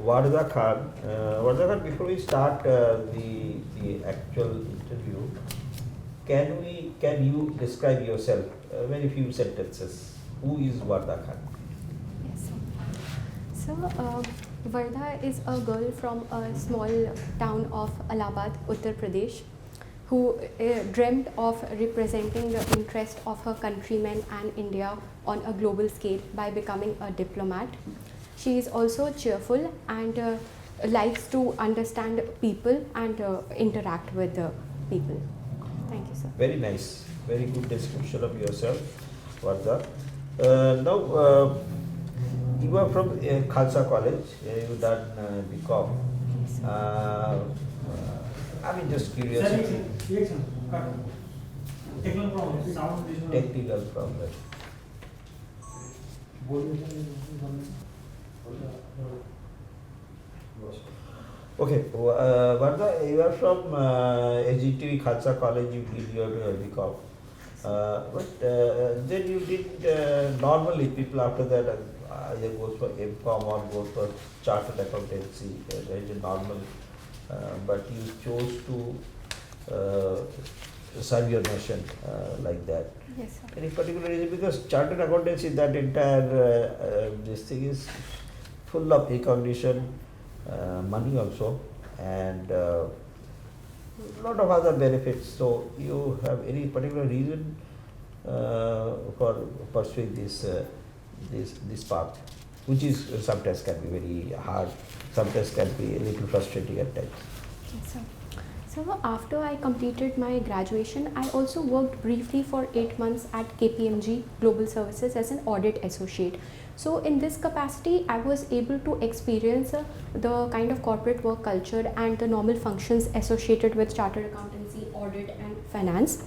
Wardah Khan. Wardah Khan, before we start the actual interview, can you describe yourself? Very few sentences. Who is Wardah Khan? Yes. So, Wardah is a girl from a small town of Allahabad, Uttar Pradesh, who dreamt of representing the interest of her countrymen and India on a global scale by becoming a diplomat. She is also cheerful and likes to understand people and interact with the people. Thank you, sir. Very nice. Very good description of yourself, Wardah. You are from Khalsa College. You done BCom. Yes, I mean, just curiosity. Technical problem. Okay, Wardah, you are from HGTV Khalsa College. You did your BCom. But then you did normally people after that either goes for MCom or goes for chartered accountancy. There is a normal, but you chose to serve your nation like that. yes, sir. Any particular reason? Because chartered accountancy, that entire this thing is full of recognition, money also, and lot of other benefits. So you have any particular reason for pursuing this path, which is sometimes can be very hard, sometimes can be a little frustrating at times. Yes, sir. So after I completed my graduation, I also worked briefly for 8 months at KPMG Global Services as an audit associate. So in this capacity, I was able to experience the kind of corporate work culture and the normal functions associated with chartered accountancy, audit and finance.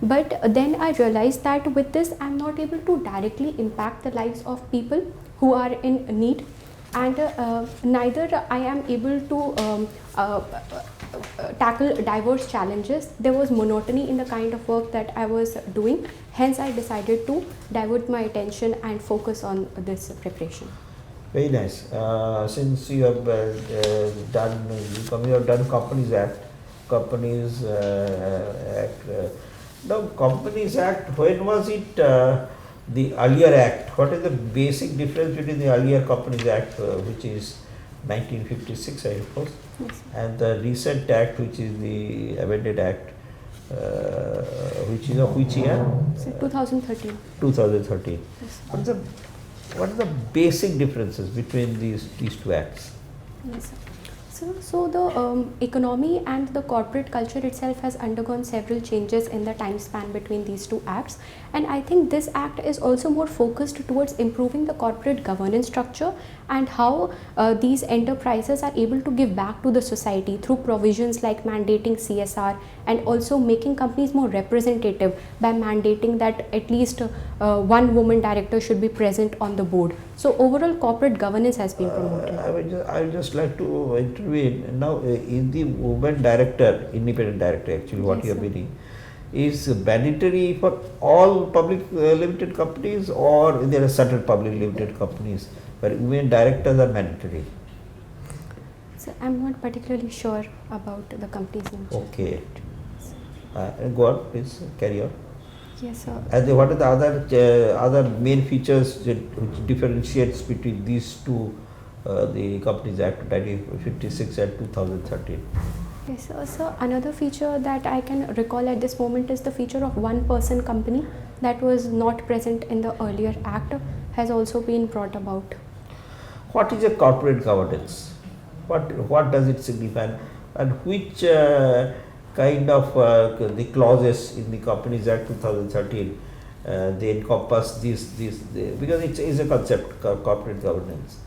But then I realized that with this, I'm not able to directly impact the lives of people who are in need, and neither I am able to tackle diverse challenges. There was monotony in the kind of work that I was doing. Hence, I decided to divert my attention and focus on this preparation. Very nice. Since you have done Companies Act, Companies Act. Now, Companies Act, when was it the earlier act? What is the basic difference between the earlier Companies Act, which is 1956, I suppose, Yes. and the recent act, which is the amended act, which is of which year? So 2013. 2013. Yes. What are the basic differences between these two acts? Yes, sir. So the economy and the corporate culture itself has undergone several changes in the time span between these two acts, and I think this act is also more focused towards improving the corporate governance structure and how these enterprises are able to give back to the society through provisions like mandating CSR and also making companies more representative by mandating that at least one woman director should be present on the board. So overall corporate governance has been promoted. I would just like to intervene now. In the woman director, independent director, actually, what Yes, you are sir. meaning is mandatory for all public limited companies, or there are certain public limited companies where women directors are mandatory. So I'm not particularly sure about the company's name. Okay. Go on, please carry on. Yes, sir. And what are the other main features which differentiates between these two, the Companies Act 1956 and 2013? Yes, sir. So another feature that I can recall at this moment is the feature of one-person company that was not present in the earlier act has also been brought about. What is a corporate governance? What does it signify, and which kind of the clauses in the Companies Act 2013 they encompass this because it is a concept, corporate governance.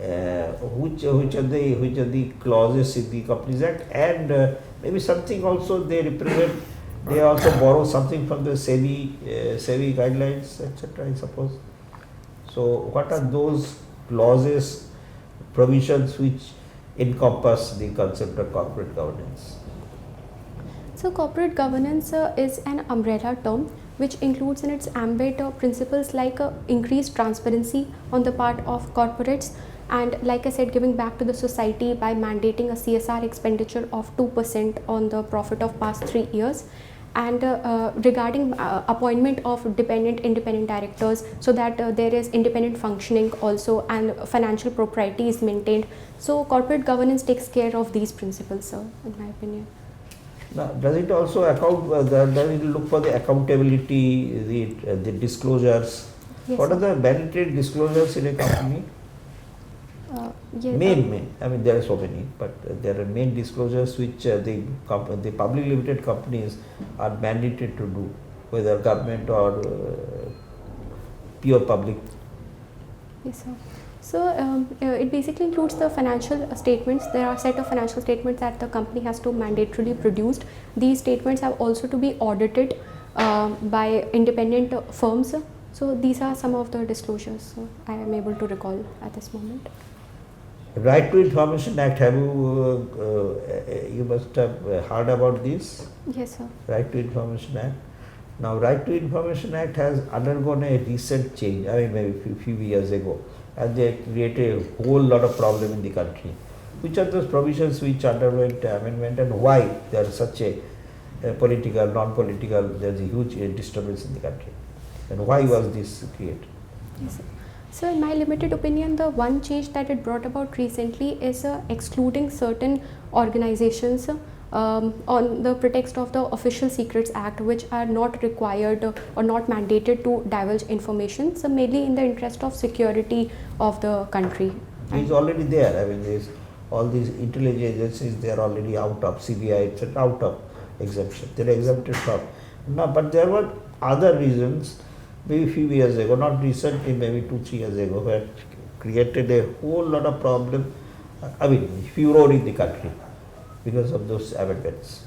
Which are the clauses in the Companies Act, and maybe something also they represent. They also borrow something from the SEBI guidelines, etc., I suppose. So what are those clauses, provisions which encompass the concept of corporate governance? So corporate governance is an umbrella term which includes in its ambit principles like increased transparency on the part of corporates, and like I said, giving back to the society by mandating a CSR expenditure of 2% on the profit of past 3 years, and regarding appointment of independent directors, so that there is independent functioning also and financial propriety is maintained. So corporate governance takes care of these principles, sir, in my opinion. Now, does it also does it look for the accountability, the disclosures? Yes, What sir. are the mandatory disclosures in a company? Yes, Main. I mean, there are so many, but there are main disclosures which the public limited companies are mandated to do, whether government or pure public. Yes, sir. So it basically includes the financial statements. There are a set of financial statements that the company has to mandatorily produce. These statements have also to be audited by independent firms. So these are some of the disclosures I am able to recall at this moment. Right to Information Act, have you, you must have heard about this? Yes, sir. Right to Information Act. Now, Right to Information Act has undergone a recent change, I mean maybe few years ago, and they created a whole lot of problem in the country. Which are those provisions which underwent amendment, and why there is such a political, non-political, there is a huge disturbance in the country, and why was this created? Yes, sir. So in my limited opinion, the one change that it brought about recently is excluding certain organizations on the pretext of the Official Secrets Act, which are not required or not mandated to divulge information, so mainly in the interest of security of the country. It is already there. I mean, all these intelligence agencies, they are already out of CBI, etc., out of exemption. They are exempted from. Now, but there were other reasons, maybe few years ago, not recently, maybe 2-3 years ago, where created a whole lot of problem. I mean, furor in the country because of those amendments.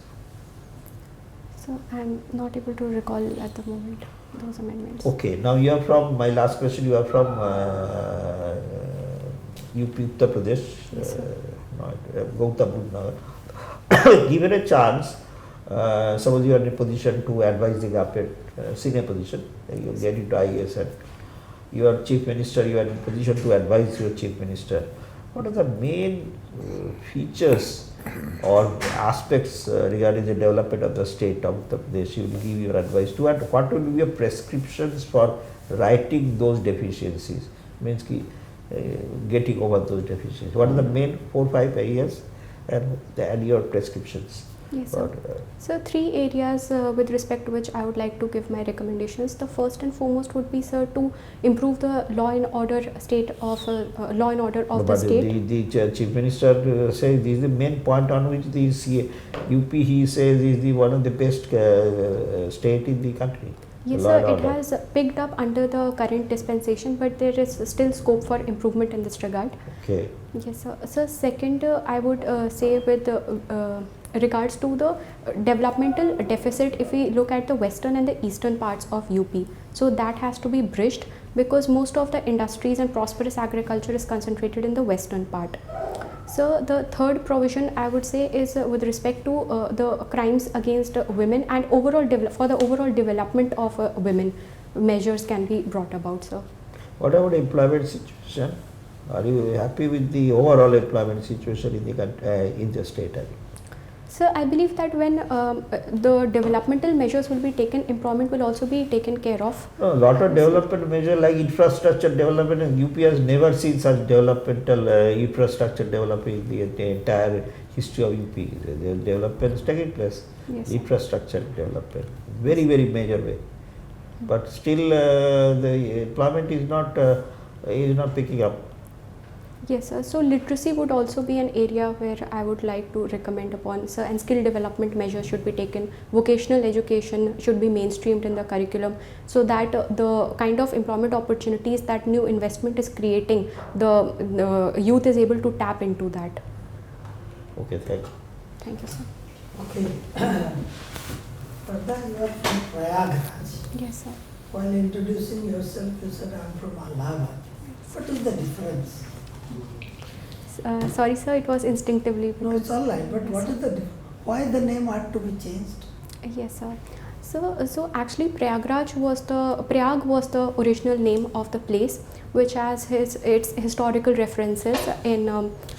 So I am not able to recall at the moment those amendments. Okay, now you are from, my last question, you are from UP, Uttar Pradesh, Yes, Gautam Budh Nagar. Given a chance, suppose you are in a position to advise the government, senior position, you get into IAS and you are chief minister, you are in a position to advise your chief minister. What are the main features or aspects regarding the development of the state of Uttar Pradesh you will give your advice to, and what will be your prescriptions for righting those deficiencies, means getting over those deficiencies? What are the main 4-5 areas and your prescriptions? Yes, sir. So 3 areas with respect to which I would like to give my recommendations. The first and foremost would be, sir, to improve the law and order state of law and order of the state. The chief minister says this is the main point on which the UP, he says, is the one of the best state in the country. Yes, sir, it has picked up under the current dispensation, but there is still scope for improvement in this regard. Okay. Yes, sir. So second, I would say with regards to the developmental deficit, if we look at the western and the eastern parts of UP, so that has to be bridged, because most of the industries and prosperous agriculture is concentrated in the western part. So the third provision I would say is with respect to the crimes against women and overall for the overall development of women, measures can be brought about, sir. What about employment situation? Are you happy with the overall employment situation in the state? So I believe that when the developmental measures will be taken, employment will also be taken care of. A lot of development measures like infrastructure development, and UP has never seen such developmental infrastructure developing in the entire history of UP. The development is taking place, yes, infrastructure development, very major way. But still the employment is not picking up. Yes, sir. So literacy would also be an area where I would like to recommend upon, sir, and skill development measures should be taken. Vocational education should be mainstreamed in the curriculum, so that the kind of employment opportunities that new investment is creating, the youth is able to tap into that. Okay, thank you. Thank you, sir. Okay. Wardah, you are from Prayagraj. Yes, sir. While introducing yourself, you said I am from Allahabad. What is the difference? Sorry, sir, it was instinctively. No, it's all right, but what is the why the name had to be changed? Yes, sir. So actually Prayag was the original name of the place, which has its historical references in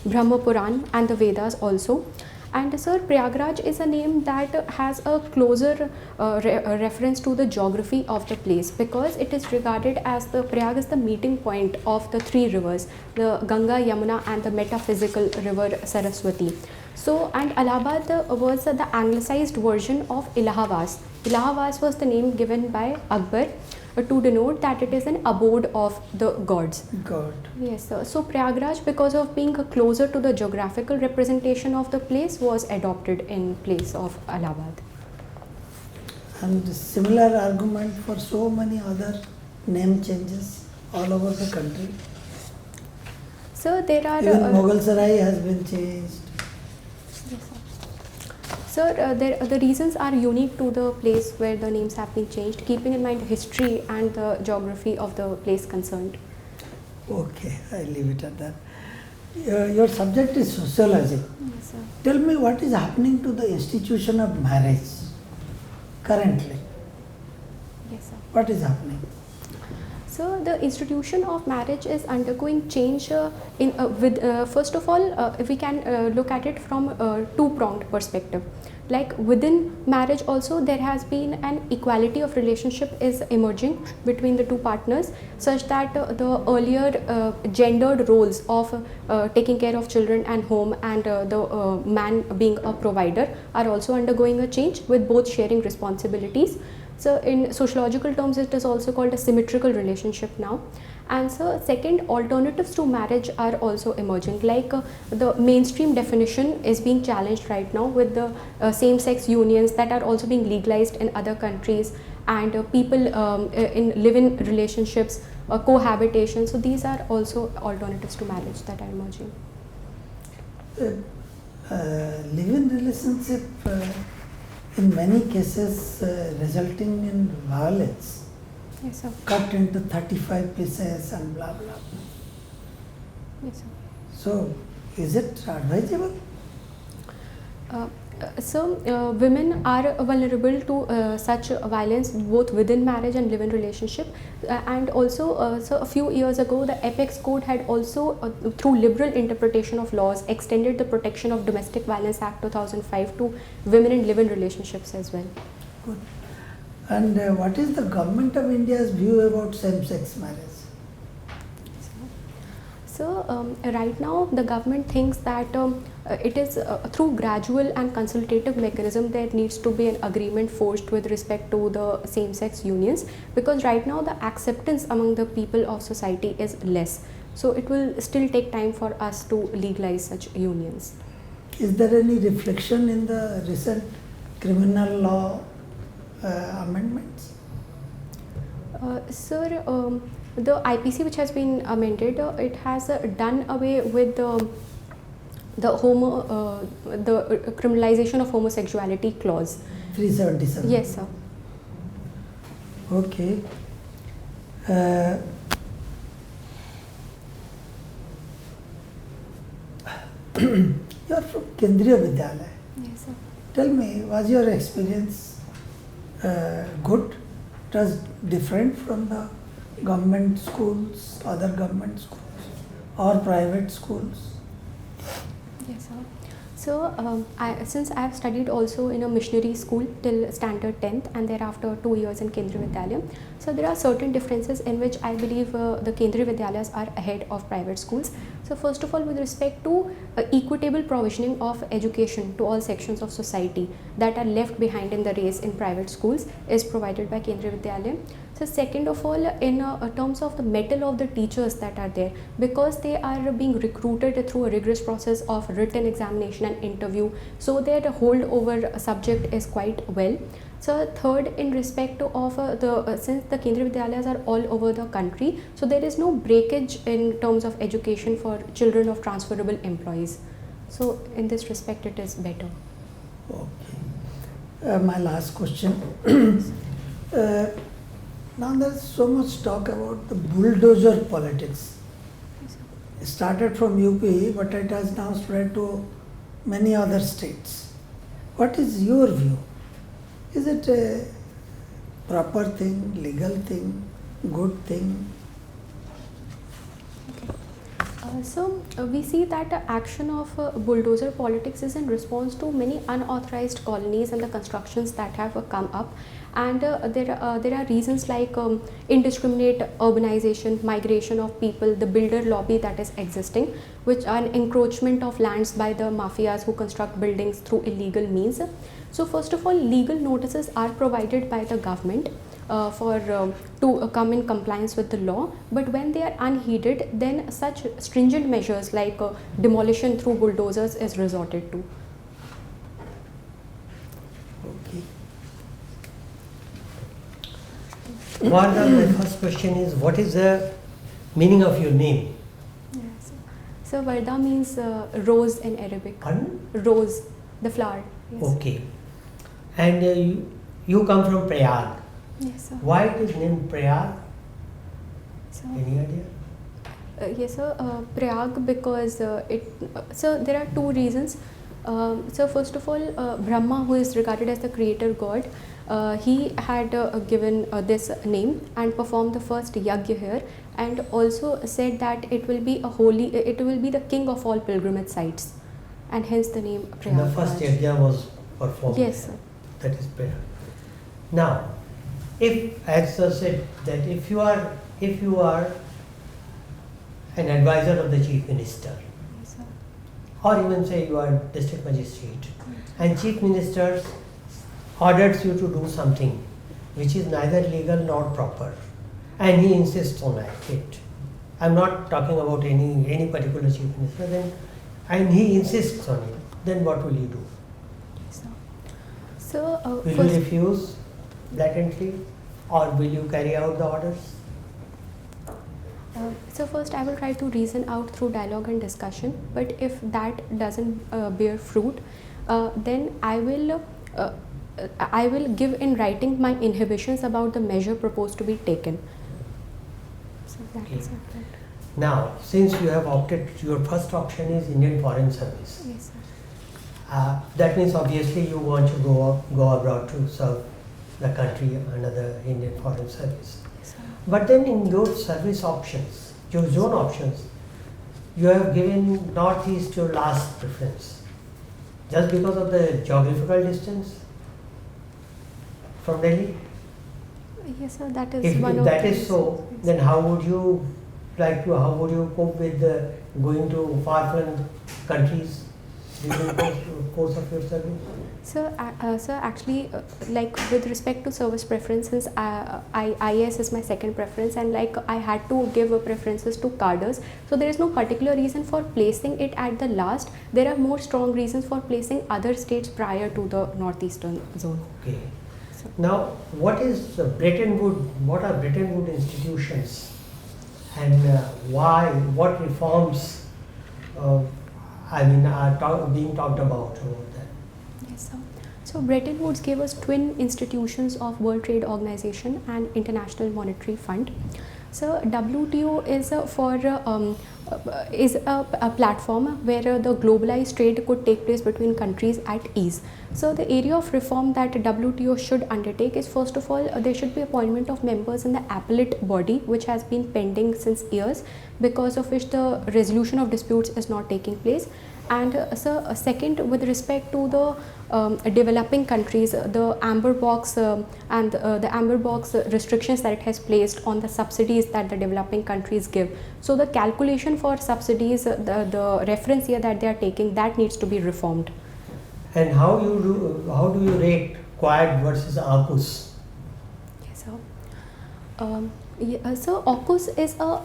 Brahma Puran and the Vedas also. And sir, Prayagraj is a name that has a closer reference to the geography of the place, because it is regarded as Prayag is the meeting point of the three rivers, the Ganga, Yamuna and the metaphysical river Saraswati. So, and Allahabad was the anglicized version of Allahabad. Allahabad was the name given by Akbar to denote that it is an abode of the gods. God. Yes, sir. So Prayagraj, because of being closer to the geographical representation of the place, was adopted in place of Allahabad. And similar argument for so many other name changes all over the country. So there are Even Mughal Sarai has been changed. Yes, sir. Sir, the reasons are unique to the place where the names have been changed, keeping in mind history and the geography of the place concerned. Okay, I leave it at that. Your subject is sociology. Yes, sir. Tell me what is happening to the institution of marriage currently. Yes, sir. What is happening? So the institution of marriage is undergoing change first of all, we can look at it from a two-pronged perspective. Like within marriage also, there has been an equality of relationship is emerging between the two partners, such that the earlier gendered roles of taking care of children and home and the man being a provider are also undergoing a change, with both sharing responsibilities. So in sociological terms, it is also called a symmetrical relationship now. And so second, alternatives to marriage are also emerging, like the mainstream definition is being challenged right now with the same-sex unions that are also being legalized in other countries, and people in live-in relationships, cohabitation. So these are also alternatives to marriage that are emerging. Live-in relationship in many cases resulting in violence. Yes, sir. Cut into 35 pieces and blah blah. Yes, sir. So, is it advisable? Women are vulnerable to such violence both within marriage and live-in relationship, and also so a few years ago the Apex Code had also through liberal interpretation of laws extended the Protection of Domestic Violence Act 2005 to women in live-in relationships as well. Good. And what is the government of India's view about same-sex marriage? So right now the government thinks that it is through gradual and consultative mechanism there needs to be an agreement forged with respect to the same-sex unions, because right now the acceptance among the people of society is less. So it will still take time for us to legalize such unions. Is there any reflection in the recent criminal law amendments? Sir, the IPC which has been amended, it has done away with the criminalization of homosexuality clause. 377. Yes, sir. Okay. You are from Kendriya Vidyalaya. Yes, sir. Tell me, was your experience good? It was different from the government schools, other government schools, or private schools? Yes, sir. So, since I have studied also in a missionary school till standard 10th and thereafter 2 years in Kendriya Vidyalaya, so there are certain differences in which I believe the Kendriya Vidyalayas are ahead of private schools. So first of all, with respect to equitable provisioning of education to all sections of society that are left behind in the race in private schools is provided by Kendriya Vidyalaya. So second of all, in terms of the mettle of the teachers that are there, because they are being recruited through a rigorous process of written examination and interview, so their holdover subject is quite well. So third, in respect of since the Kendriya Vidyalayas are all over the country, so there is no breakage in terms of education for children of transferable employees. So in this respect, it is better. Okay. My last question. Now there's so much talk about the bulldozer politics. It started from UP, but it has now spread to many other states. What is your view? Is it proper thing, legal thing, good thing. We see that the action of bulldozer politics is in response to many unauthorized colonies and the constructions that have come up, and there are reasons like indiscriminate urbanization, migration of people, the builder lobby that is existing, which are encroachment of lands by the mafias who construct buildings through illegal means. So first of all, legal notices are provided by the government to come in compliance with the law, but when they are unheeded, then such stringent measures like demolition through bulldozers is resorted to. Okay. Wardah, the first question is, what is the meaning of your name? Yes. So Wardah means rose in Arabic. Pardon? Rose, the flower. Yes. Okay. And you come from Prayag. Yes, sir. Why it is named Prayag? So, Any idea? yes, sir. Prayag because so there are two reasons. So first of all, Brahma, who is regarded as the creator god, he had given this name and performed the first yagya here, and also said that it will be the king of all pilgrimage sites, and hence the name Prayag. And the first yajna was performed. Yes, sir. That is Prayag. Now, if, as sir said, that if you are an advisor of the chief minister, Yes, sir. or even say you are district magistrate, and chief minister orders you to do something which is neither legal nor proper, and he insists on it. I'm not talking about any particular chief minister. Then, and he insists on it. Then what will you do? Yes, sir. So Will you refuse blatantly, or will you carry out the orders? So first I will try to reason out through dialogue and discussion, but if that doesn't bear fruit, then I will give in writing my inhibitions about the measure proposed to be taken. So that Okay. is it. Now, since you have opted, your first option is Indian Foreign Service. Yes, sir. That means obviously you want to go abroad to serve the country under the Indian Foreign Service. Yes, sir. But then in your service options, your zone options, you have given Northeast your last preference. Just because of the geographical distance from Delhi? Yes, sir. That is If one of that the is so, reasons. then how would you cope with going to far-flung countries during the course of your service? Sir, actually, like with respect to service preference, since IAS is my second preference, and like I had to give preferences to cadres, so there is no particular reason for placing it at the last. There are more strong reasons for placing other states prior to the northeastern zone. Okay. Now, what is Bretton Woods? What are Bretton Woods institutions, and why? What reforms? Are being talked about that? Yes, sir. So Bretton Woods gave us twin institutions of World Trade Organization and International Monetary Fund. So WTO is a platform where the globalized trade could take place between countries at ease. So the area of reform that WTO should undertake is, first of all, there should be appointment of members in the appellate body, which has been pending since years, because of which the resolution of disputes is not taking place. And second, with respect to the developing countries, the amber box and the amber box restrictions that it has placed on the subsidies that the developing countries give. So the calculation for subsidies, the reference here that they are taking, that needs to be reformed. And how do you rate Quad versus AUKUS? Yes, sir. So AUKUS is a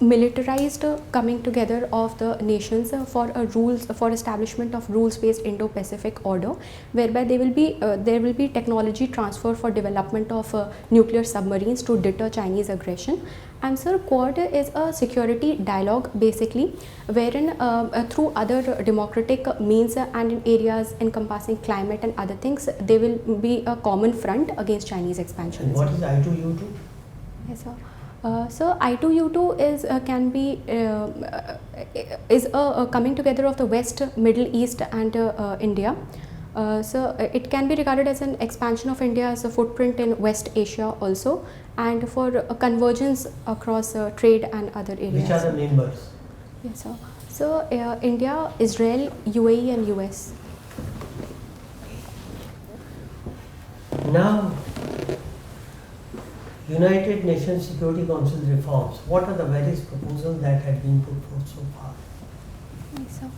militarized coming together of the nations for establishment of rules-based Indo-Pacific order, whereby there will be technology transfer for development of nuclear submarines to deter Chinese aggression. And sir, Quad is a security dialogue basically, wherein through other democratic means and in areas encompassing climate and other things, there will be a common front against Chinese expansion. And what is I2U2? Yes, sir. So I2U2 is a coming together of the West, Middle East and India. It can be regarded as an expansion of India as a footprint in West Asia also, and for a convergence across trade and other areas. Which are the members? Yes, sir. So India, Israel, UAE and US. Now, United Nations Security Council reforms. What are the various proposals that had been put forth so far? Yes, sir.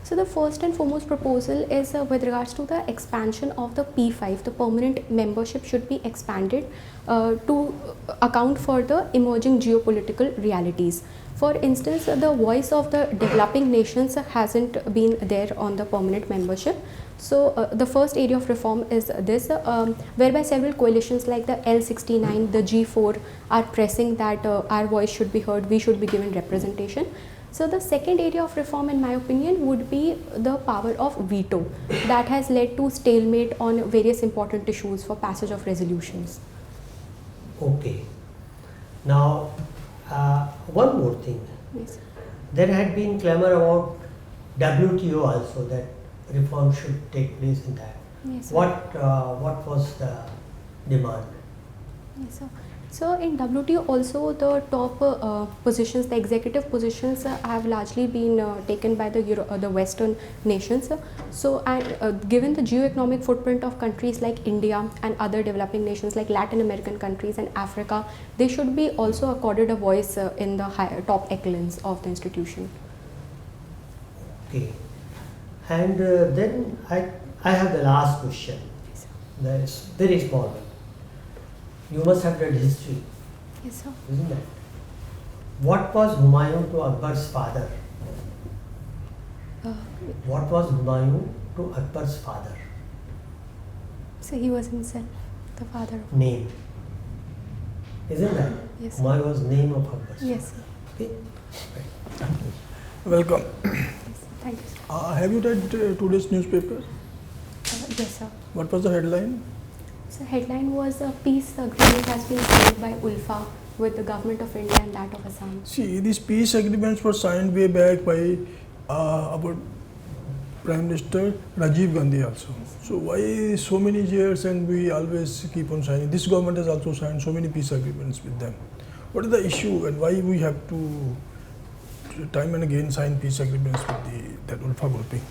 So the first and foremost proposal is with regards to the expansion of the P5. The permanent membership should be expanded to account for the emerging geopolitical realities. For instance, the voice of the developing nations hasn't been there on the permanent membership. So the first area of reform is this, whereby several coalitions like the L69, the G4 are pressing that our voice should be heard, we should be given representation. So the second area of reform in my opinion would be the power of veto that has led to stalemate on various important issues for passage of resolutions. Okay. Now, one more thing. Yes. There had been clamor about WTO also, that reform should take place in that. Yes, sir. What was the demand? Yes, sir. So in WTO also the top positions, the executive positions have largely been taken by the Western nations. So and given the geo-economic footprint of countries like India and other developing nations like Latin American countries and Africa, they should be also accorded a voice in the top echelons of the institution. Okay. And then I have the last question. Yes, sir. That is very small one. You must have read history, Yes, sir. isn't that? What was Humayun to Akbar's father? What was Humayun to Akbar's father? So he was himself the father of. Name. Isn't that? Yes, sir. Humayun was name of Akbar's Yes, sir. father. Okay. Welcome. Yes, sir. Thank you, sir. Have you read today's newspaper? Yes, sir. What was the headline? So headline was a peace agreement has been signed by ULFA with the government of India and that of Assam. See, these peace agreements were signed way back by our Prime Minister Rajiv Gandhi also. So why so many years and we always keep on signing? This government has also signed so many peace agreements with them. What is the issue and why we have to time and again sign peace agreements with that ULFA grouping?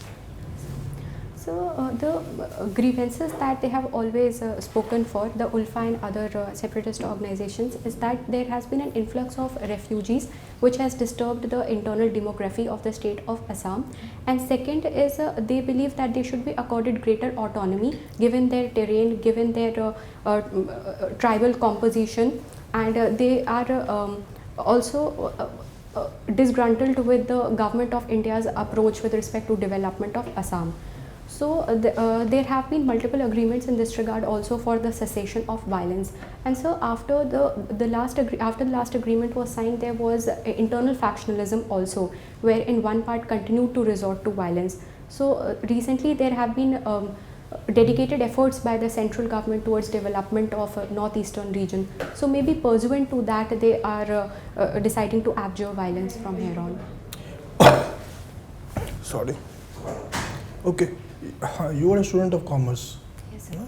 So the grievances that they have always spoken for, the ULFA and other separatist organizations, is that there has been an influx of refugees which has disturbed the internal demography of the state of Assam. And second is they believe that they should be accorded greater autonomy given their terrain, given their tribal composition, and they are also disgruntled with the government of India's approach with respect to development of Assam. So there have been multiple agreements in this regard also for the cessation of violence. And so after the last agreement was signed, there was internal factionalism also, where in one part continued to resort to violence. So recently there have been dedicated efforts by the central government towards development of northeastern region. So maybe pursuant to that, they are deciding to abjure violence from here on. Sorry. Okay. You are a student of commerce. Yes, sir. Yeah?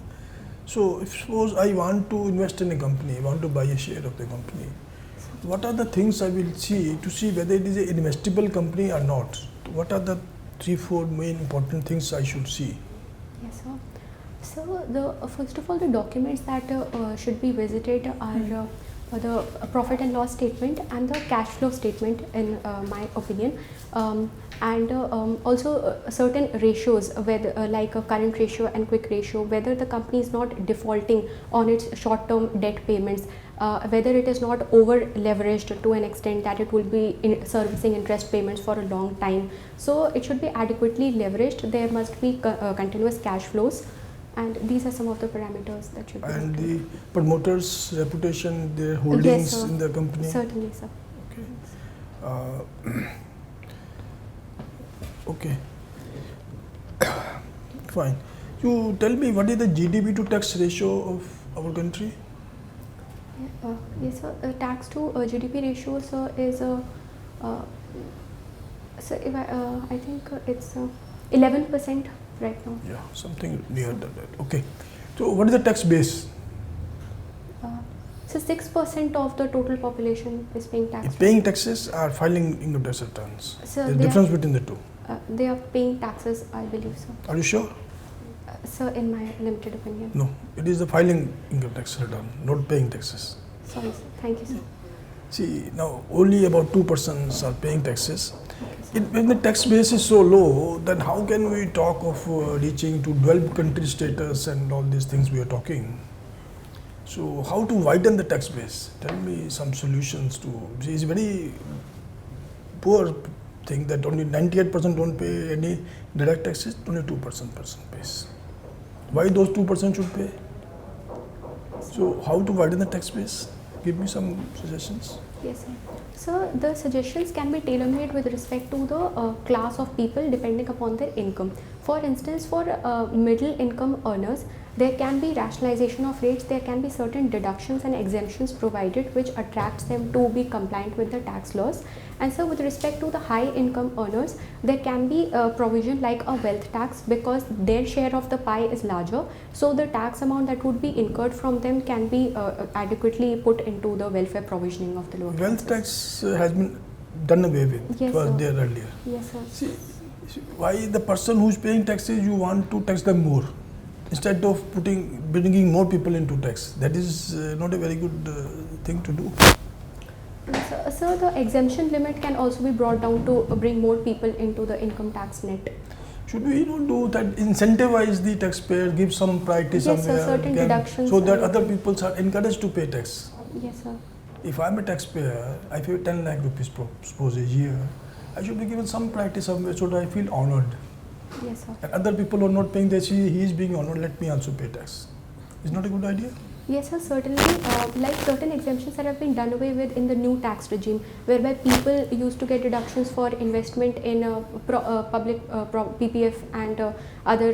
So if suppose I want to invest in a company, I want to buy a share of the company, what are the things I will see to see whether it is an investable company or not? What are the 3-4 main important things I should see? Yes, sir. So first of all, the documents that should be visited are the profit and loss statement and the cash flow statement in my opinion, and also certain ratios, whether like a current ratio and quick ratio, whether the company is not defaulting on its short term debt payments, whether it is not over leveraged to an extent that it will be servicing interest payments for a long time. So it should be adequately leveraged. There must be continuous cash flows, and these are some of the parameters that should be. And the promoters' reputation, their holdings Yes, in the company. Certainly, sir. Okay. Okay. Fine. You tell me what is the GDP to tax ratio of our country? Yes, sir. Tax to GDP ratio, sir, is so if I think it's 11% right now. Yeah, something near that. Okay. So what is the tax base? So 6% of the total population is paying tax. Paying taxes or filing income tax returns? So The they difference are, between the two. they are paying taxes, I believe so. Are you sure? So in my limited opinion. No, it is the filing income tax return, not paying taxes. Sorry, sir. Thank you, sir. See, now only about 2% are paying taxes. When the tax base is so low, then how can we talk of reaching to developed country status and all these things we are talking? So how to widen the tax base? Tell me some solutions to. See, it's a very poor thing that only 98% don't pay any direct taxes, only 2% pays. Why those 2% should pay? So how to widen the tax base? Give me some suggestions. Yes, sir. So the suggestions can be tailor-made with respect to the class of people depending upon their income. For instance, for middle income earners, there can be rationalization of rates, there can be certain deductions and exemptions provided which attracts them to be compliant with the tax laws. And so with respect to the high income earners, there can be a provision like a wealth tax because their share of the pie is larger. So the tax amount that would be incurred from them can be adequately put into the welfare provisioning of the lower Wealth classes. tax has been done away with. Yes, it was sir. there earlier. Yes, sir. See, why the person who's paying taxes, you want to tax them more instead of bringing more people into tax. That is not a very good thing to do. So the exemption limit can also be brought down to bring more people into the income tax net. Should we not do that? Incentivize the taxpayer, give some priority Yes, sir, somewhere, certain deductions so that are- other people are encouraged to pay tax. Yes, sir. If I'm a taxpayer, I pay 10 lakh rupees suppose a year. I should be given some priority somewhere so that I feel honored. Yes, sir. And other people who are not paying, they see he is being honored, let me also pay tax. Is not a good idea? Yes, sir, certainly. Like certain exemptions that have been done away with in the new tax regime, whereby people used to get deductions for investment in public PPF and other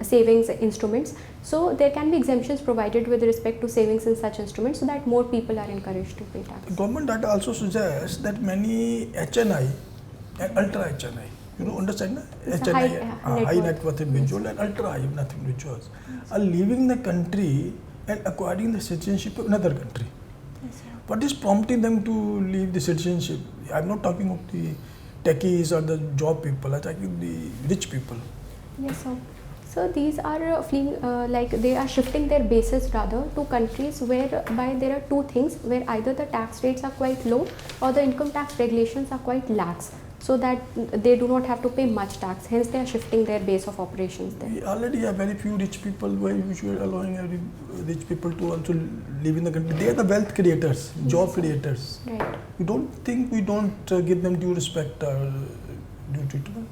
savings instruments. So there can be exemptions provided with respect to savings in such instruments, so that more people are encouraged to pay tax. The government data also suggests that many HNI and ultra HNI, you know, understand? It's a High net worth individual and ultra high net worth individuals are leaving the country and acquiring the citizenship of another country. Yes, sir. What is prompting them to leave the citizenship? I'm not talking of the techies or the job people, I'm talking the rich people. Yes, sir. So these are fleeing, like they are shifting their bases rather to countries whereby there are two things, where either the tax rates are quite low or the income tax regulations are quite lax, so that they do not have to pay much tax. Hence, they are shifting their base of operations there. We already have very few rich people. Why we should allowing every rich people to also live in the country? They are the wealth creators, job creators. Right. You don't think we don't give them due respect or due treatment?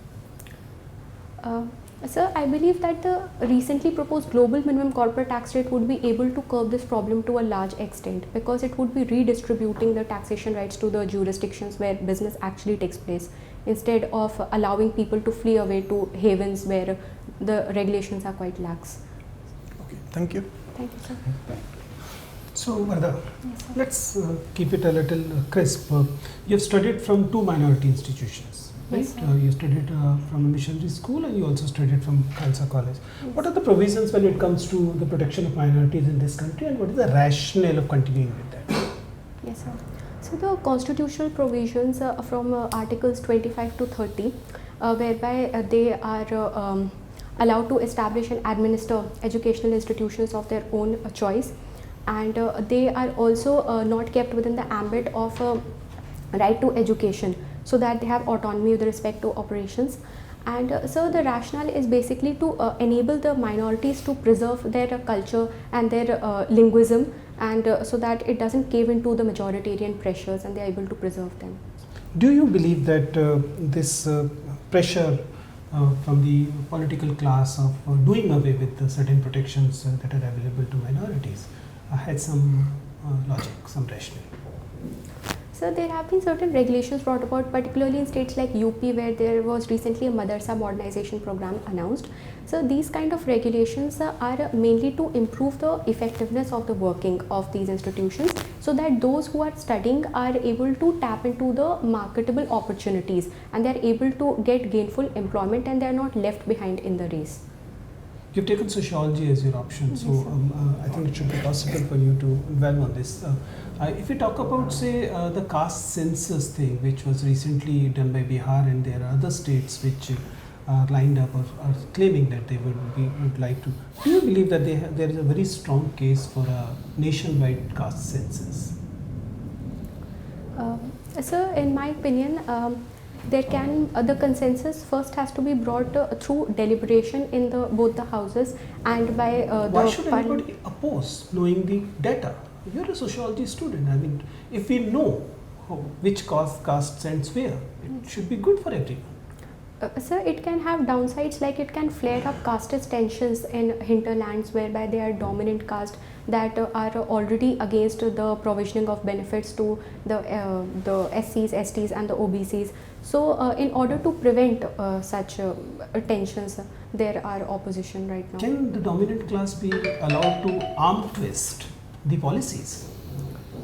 Sir, I believe that the recently proposed global minimum corporate tax rate would be able to curb this problem to a large extent, because it would be redistributing the taxation rights to the jurisdictions where business actually takes place, instead of allowing people to flee away to havens where the regulations are quite lax. Okay, thank you. Thank you, sir. So, Wardah, Yes, sir. let's keep it a little crisp. You have studied from two minority institutions, right? Yes, sir. You studied from a missionary school and you also studied from Khalsa College. What are the provisions when it comes to the protection of minorities in this country, and what is the rationale of continuing with that? Yes, sir. So the constitutional provisions from Articles 25 to 30, whereby they are allowed to establish and administer educational institutions of their own choice, and they are also not kept within the ambit of right to education, so that they have autonomy with respect to operations. And so the rationale is basically to enable the minorities to preserve their culture and their linguism, and so that it doesn't cave into the majoritarian pressures, and they are able to preserve them. Do you believe that this pressure from the political class of doing away with certain protections that are available to minorities had some logic, some rationale? So there have been certain regulations brought about, particularly in states like UP, where there was recently a Madarsa modernization program announced. So these kind of regulations are mainly to improve the effectiveness of the working of these institutions, so that those who are studying are able to tap into the marketable opportunities, and they are able to get gainful employment, and they are not left behind in the race. You've taken sociology as your option, so I think it should be possible for you to dwell on this. If we talk about, say, the caste census thing, which was recently done by Bihar, and there are other states which are lined up or are claiming that they would like to. Do you believe that there is a very strong case for a nationwide caste census? So, in my opinion, there can the consensus first has to be brought through deliberation in both the houses and by Why should anybody oppose knowing the data? You're a sociology student. I mean, if we know which caste sends where, it should be good for everyone. Sir, it can have downsides, like it can flare up casteist tensions in hinterlands whereby they are dominant caste that are already against the provisioning of benefits to the SCs, STs and the OBCs. So, in order to prevent such tensions, there are opposition right now. Can the dominant class be allowed to arm twist the policies?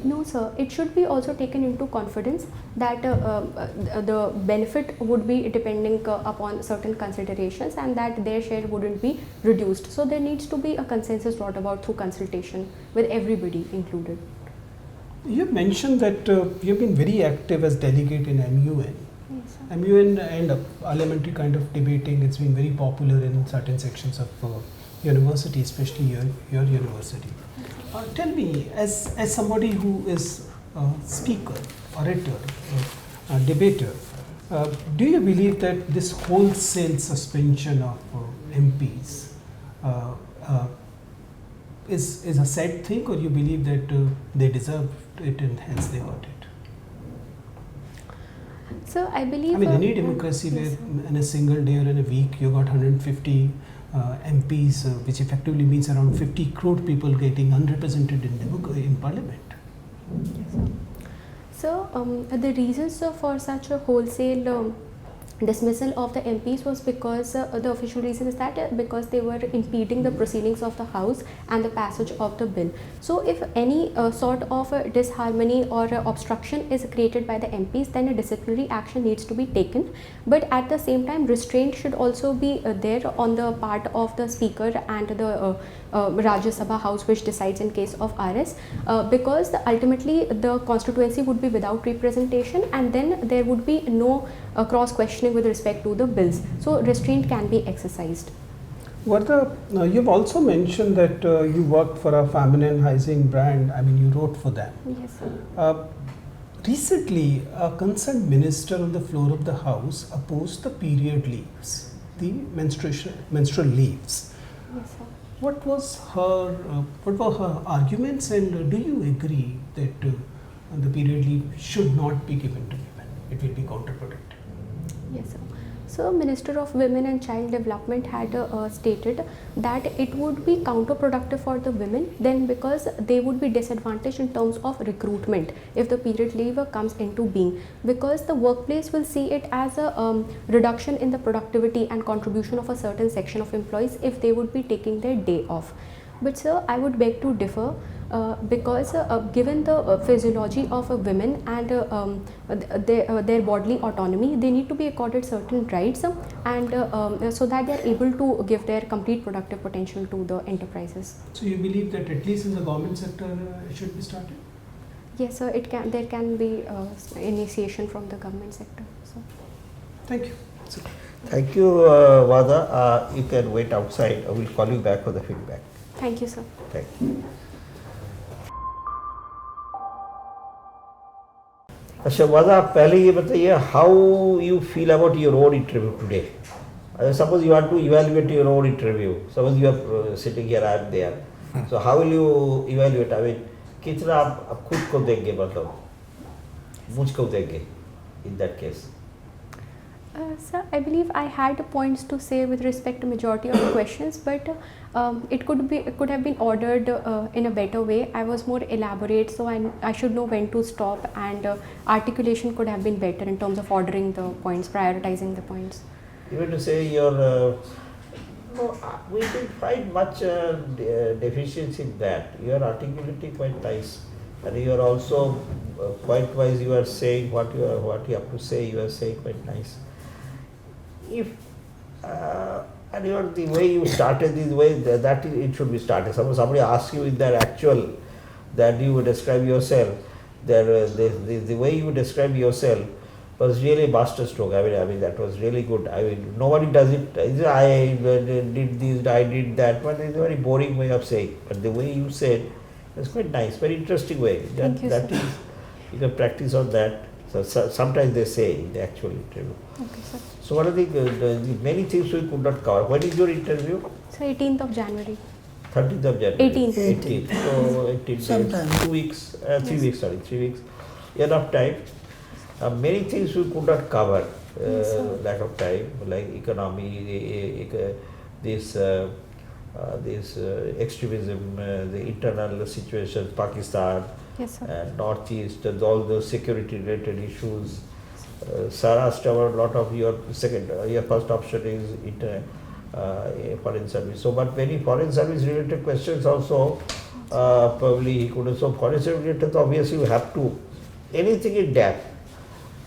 No, sir. It should be also taken into confidence that the benefit would be depending upon certain considerations and that their share wouldn't be reduced. So, there needs to be a consensus brought about through consultation with everybody included. You mentioned that you've been very active as delegate in MUN. Yes, sir. MUN and parliamentary kind of debating, it's been very popular in certain sections of university, especially your university. Tell me, as somebody who is a speaker, orator, debater, do you believe that this wholesale suspension of MPs is a sad thing, or you believe that they deserved it and hence they got it? So, I believe... I mean, any democracy yes, where in a single day or in a week you got 150 MPs, which effectively means around 50 crore people getting unrepresented in parliament. Yes, sir. So, the reasons for such a wholesale dismissal of the MPs was because the official reason is that because they were impeding the proceedings of the House and the passage of the bill. So, if any sort of disharmony or obstruction is created by the MPs, then a disciplinary action needs to be taken. But at the same time, restraint should also be there on the part of the Speaker and the Rajya Sabha House, which decides in case of RS, because ultimately the constituency would be without representation and then there would be no cross questioning with respect to the bills. So, restraint can be exercised. Wardah, you've also mentioned that you worked for a feminine hygiene brand. I mean, you wrote for them. Yes, sir. Recently, a concerned minister on the floor of the House opposed the period leaves, the menstrual leaves. Yes, sir. What were her arguments, and do you agree that the period leave should not be given to women? It will be counterproductive. Yes, sir. So, Minister of Women and Child Development had stated that it would be counterproductive for the women then because they would be disadvantaged in terms of recruitment if the period leave comes into being, because the workplace will see it as a reduction in the productivity and contribution of a certain section of employees if they would be taking their day off. But sir, I would beg to differ because given the physiology of women and their bodily autonomy, they need to be accorded certain rights and so that they are able to give their complete productive potential to the enterprises. So you believe that at least in the government sector it should be started? Yes, sir. There can be initiation from the government sector. So. Thank you. Thank you, Wardah. You can wait outside. I will call you back for the feedback. Thank you, sir. Thank you. अच्छा वादा पहले ये बताइए how you feel about your own interview today. Suppose you want to evaluate your own interview. Suppose you are sitting here, I am there. So how will you evaluate? I mean, कितना आप खुद को देंगे मतलब मुझको देंगे in that case. Sir, I believe I had points to say with respect to majority of the questions, but it could have been ordered in a better way. I was more elaborate, so I should know when to stop, and articulation could have been better in terms of ordering the points, prioritizing the points. You mean to say your no, we didn't find much deficiency in that. Your articulation quite nice, and you are also point wise. You are saying what you have to say. You are saying quite nice. If And the way you started this way, that it should be started. Somebody asks you in that actual, that you describe yourself, the way you describe yourself was really master stroke. I mean that was really good. I mean nobody does it. I did this, I did that, but it's a very boring way of saying. But the way you said, it's quite nice, very interesting way. Thank you, That sir. is, you can practice on that. So sometimes they say in the actual interview. Okay, sir. So what are the many things we could not cover? When is your interview? So 18th of January. 30th of January. 18th. 18th. So 18 days, Sometime. 2 weeks, 3 Yes. weeks, sorry, 3 weeks. Enough time. Many things we could not cover. Yes, sir. Lack of time, like economy, this extremism, the internal situations, Pakistan, Yes, sir. and Northeast, all those security related issues. Sir asked about a lot of your first option is foreign service. So, but many foreign service related questions also probably he could. So, foreign service related, obviously you have to, anything in depth,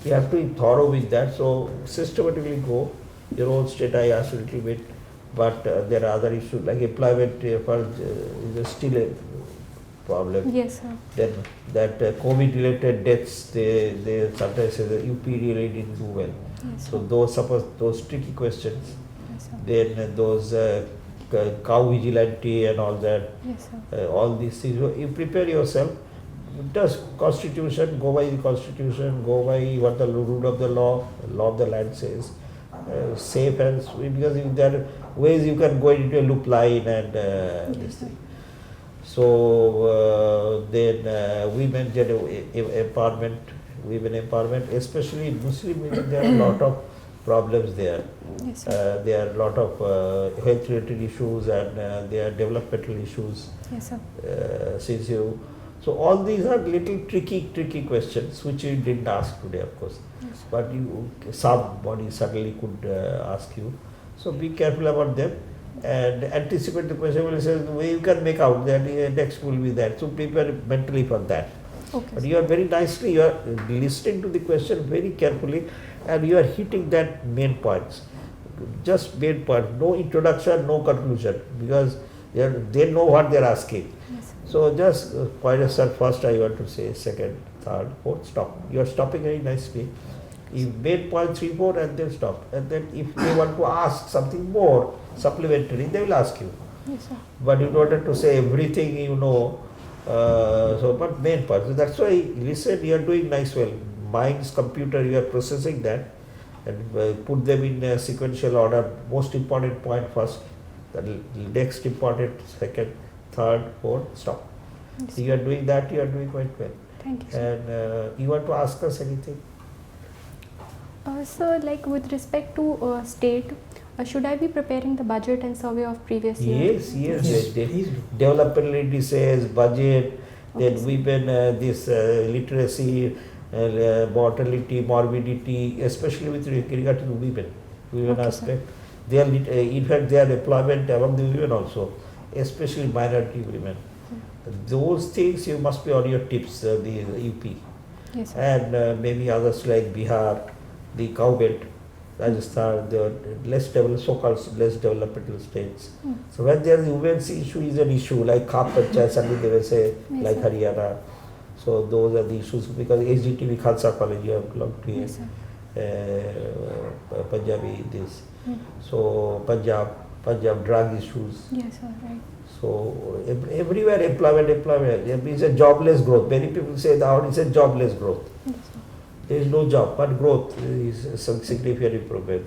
you have to be thorough with that. So, systematically go. Your own state I asked a little bit, but there are other issues like employment is still a problem. Yes, sir. Then that COVID related deaths, they sometimes say that UP really didn't do well. Yes, So sir. those tricky questions. Yes, sir. Then those cow vigilante and all that, Yes, sir. all these things. You prepare yourself. Just constitution, go by the constitution, go by what the rule of the law of the land says. Safe and sweet, because if there are ways you can go into a loop line and this Yes, sir. thing. So then women empowerment, especially in Muslim women, there are a lot of problems there. Yes, sir. There are a lot of health related issues and there are developmental issues. Yes, sir. So all these are little tricky questions which you didn't ask today, of course. Yes, sir. But somebody suddenly could ask you. So be careful about them and anticipate the question. Will say the way you can make out that next will be that. So prepare mentally for that. Okay, But sir. you are very nicely, you are listening to the question very carefully and you are hitting that main points. Just main point, no introduction, no conclusion, because they know what they are asking. Yes, sir. So just point yourself first, I want to say, second, third, fourth, stop. You are stopping very nicely. You made point 3, 4 and then stop. And then if they want to ask something more supplementary, they will ask you. Yes, sir. But you don't have to say everything you know. But main part. So that's why listen, you are doing nice well. Mind's computer, you are processing that and put them in a sequential order. Most important point first, the next important second, third, fourth, stop. Yes, So you are doing that, you are doing quite well. Thank you, sir. And you want to ask us anything? So, like with respect to state, should I be preparing the budget and survey of previous year? Yes. Yes, please do. Developmental indices, budget, then Okay, sir. women, this literacy, mortality, morbidity, especially with regard to the women Okay, sir. aspect. They are, in fact, their employment among the women also, especially minority women. Those things you must be on your tips, the UP, Yes, sir. and maybe others like Bihar, the cow belt, Rajasthan, the so-called less developmental states. Hmm. So when there is women's issue is an issue, like Khap Panchayat, suddenly they will say, Yes, like sir. Haryana. So those are the issues, because HDTV Khalsa College, you have belonged to here, Yes, sir. Punjabi, this. Hmm. So Punjab drug issues. Yes, sir. Right. So everywhere employment, it's a jobless growth. Many people say that it's a jobless growth. Yes, sir. There is no job, but growth is some significant improvement,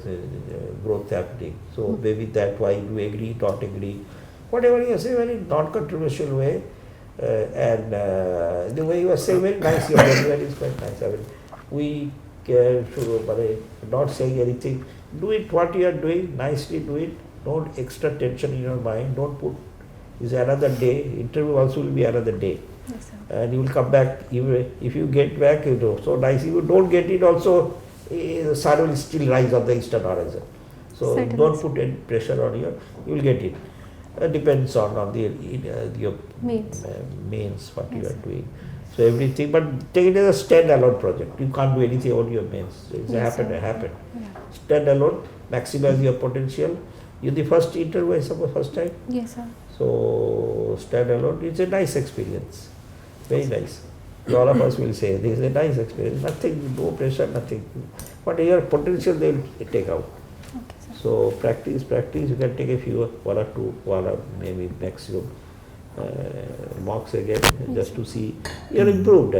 growth happening. So maybe that why you agree, not agree, whatever you say, very non-controversial way, and the way you are saying very nice, your delivery is quite nice. I mean, we should not saying anything. Do it what you are doing, nicely do it. Don't extra tension in your mind. Don't put. It's another day. Interview also will be another day. Yes, sir. And you will come back. If you get back, so nice. If you don't get it, also the sun will still rise on the eastern horizon. So Certainly. don't put any pressure on you. You will get it. Depends on your Mains. mains what you Yes, are sir. doing. So everything, but take it as a standalone project. You can't do anything on your mains. It's Yes, happen. sir. Happen. Yeah. Stand alone. Maximize your potential. You the first interview, I suppose, first time? Yes, sir. So stand alone, it's a nice experience, very nice. All of us will say this is a nice experience, nothing, no pressure, nothing. But your potential they will take out. Okay, sir. So practice, you can take a few, one or maybe maximum mocks again, just to see you're improved.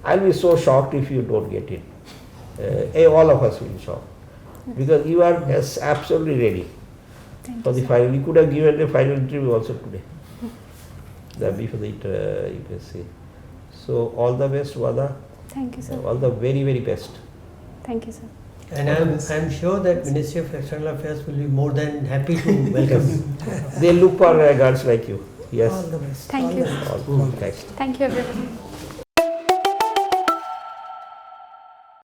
I'll be so shocked if you don't get it. All of us will be shocked because you are absolutely ready Thank for you, the sir. final. You could have given a final interview also today. That be for the UPSC. So all the best, Wardah. Thank you, sir. All the very, very best. Thank you, sir. And I'm sure that Ministry of External Affairs will be more than happy to welcome you. They look for girls like you. Yes. All the best. Thank All you. the best. All. Thanks. Thank you, everyone.